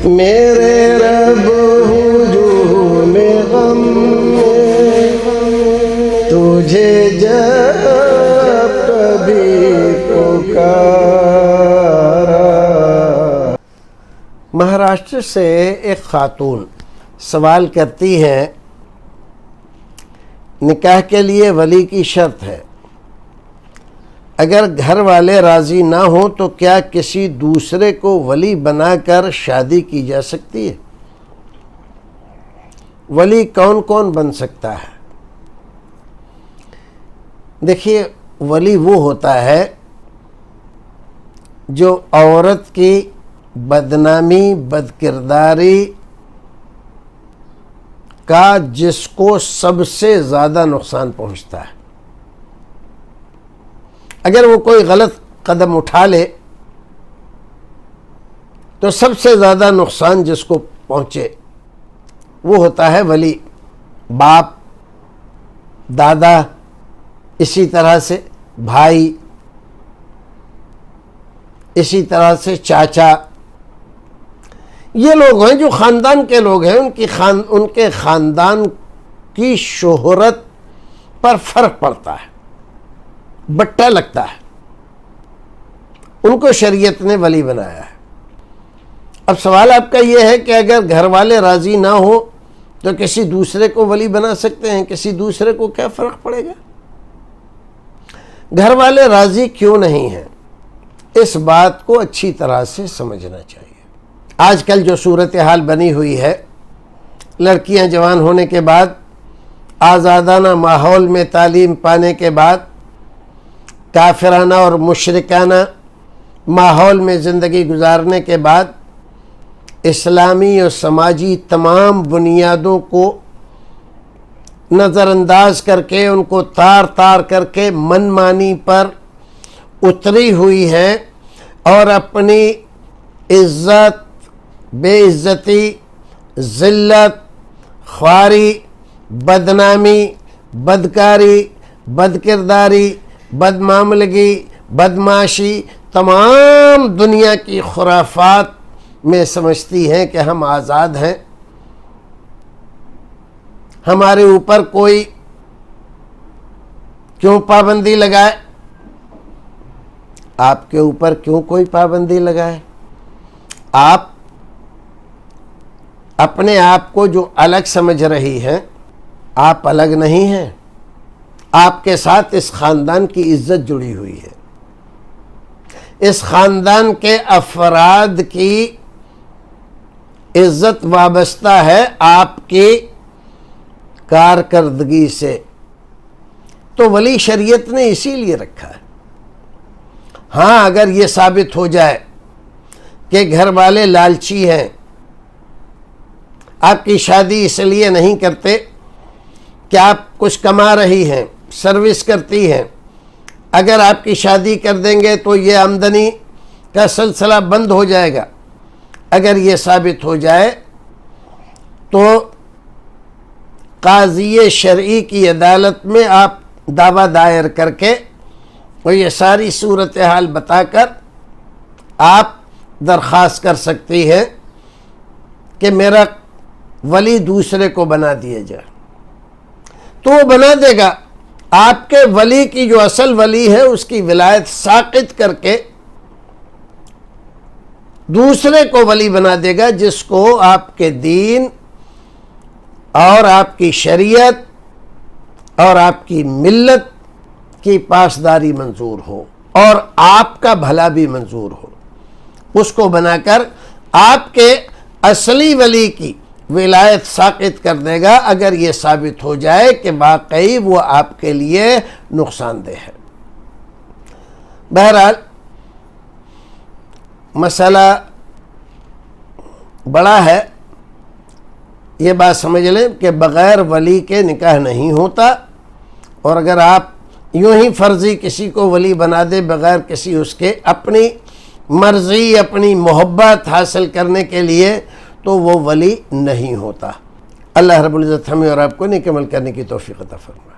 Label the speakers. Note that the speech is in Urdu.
Speaker 1: میرے رب ہجوم غم میں تجھے جب کبھی پکارا۔ مہاراشٹر سے ایک خاتون سوال کرتی ہے، نکاح کے لیے ولی کی شرط ہے، اگر گھر والے راضی نہ ہوں تو کیا کسی دوسرے کو ولی بنا کر شادی کی جا سکتی ہے؟ ولی کون کون بن سکتا ہے؟ دیکھیے، ولی وہ ہوتا ہے جو عورت کی بدنامی، بدکرداری کا جس کو سب سے زیادہ نقصان پہنچتا ہے۔ اگر وہ کوئی غلط قدم اٹھا لے تو سب سے زیادہ نقصان جس کو پہنچے وہ ہوتا ہے ولی، باپ، دادا، اسی طرح سے بھائی، اسی طرح سے چاچا۔ یہ لوگ ہیں جو خاندان کے لوگ ہیں، ان کے خاندان کی شہرت پر فرق پڑتا ہے، بٹا لگتا ہے، ان کو شریعت نے ولی بنایا ہے۔ اب سوال آپ کا یہ ہے کہ اگر گھر والے راضی نہ ہو تو کسی دوسرے کو ولی بنا سکتے ہیں؟ کسی دوسرے کو کیا فرق پڑے گا؟ گھر والے راضی کیوں نہیں ہیں، اس بات کو اچھی طرح سے سمجھنا چاہیے۔ آج کل جو صورتحال بنی ہوئی ہے، لڑکیاں جوان ہونے کے بعد، آزادانہ ماحول میں تعلیم پانے کے بعد، کافرانہ اور مشرکانہ ماحول میں زندگی گزارنے کے بعد، اسلامی اور سماجی تمام بنیادوں کو نظر انداز کر کے، ان کو تار تار کر کے من مانی پر اتری ہوئی ہیں اور اپنی عزت، بے عزتی، ذلت، خواری، بدنامی، بدکاری، بدکرداری، بدمعاملگی، بدمعاشی، تمام دنیا کی خرافات میں سمجھتی ہیں کہ ہم آزاد ہیں، ہمارے اوپر کوئی کیوں پابندی لگائے؟ آپ کے اوپر کیوں کوئی پابندی لگائے؟ آپ اپنے آپ کو جو الگ سمجھ رہی ہیں، آپ الگ نہیں ہیں، آپ کے ساتھ اس خاندان کی عزت جڑی ہوئی ہے، اس خاندان کے افراد کی عزت وابستہ ہے آپ کی کارکردگی سے۔ تو ولی شریعت نے اسی لیے رکھا ہے۔ ہاں، اگر یہ ثابت ہو جائے کہ گھر والے لالچی ہیں، آپ کی شادی اس لیے نہیں کرتے کہ آپ کچھ کما رہی ہیں، سروس کرتی ہیں، اگر آپ کی شادی کر دیں گے تو یہ آمدنی کا سلسلہ بند ہو جائے گا، اگر یہ ثابت ہو جائے تو قاضی شرعی کی عدالت میں آپ دعویٰ دائر کر کے اور یہ ساری صورتحال بتا کر آپ درخواست کر سکتی ہیں کہ میرا ولی دوسرے کو بنا دیا جائے، تو وہ بنا دے گا۔ آپ کے ولی کی جو اصل ولی ہے اس کی ولایت ساقط کر کے دوسرے کو ولی بنا دے گا، جس کو آپ کے دین اور آپ کی شریعت اور آپ کی ملت کی پاسداری منظور ہو اور آپ کا بھلا بھی منظور ہو، اس کو بنا کر آپ کے اصلی ولی کی ولایت ساقط کر دے گا، اگر یہ ثابت ہو جائے کہ واقعی وہ آپ کے لیے نقصان دہ ہے۔ بہرحال مسئلہ بڑا ہے، یہ بات سمجھ لیں کہ بغیر ولی کے نکاح نہیں ہوتا، اور اگر آپ یوں ہی فرضی کسی کو ولی بنا دے بغیر کسی اس کے اپنی مرضی، اپنی محبت حاصل کرنے کے لیے، تو وہ ولی نہیں ہوتا۔ اللہ رب العزت ہمیں اور آپ کو نیک عمل کرنے کی توفیق عطا فرمائے۔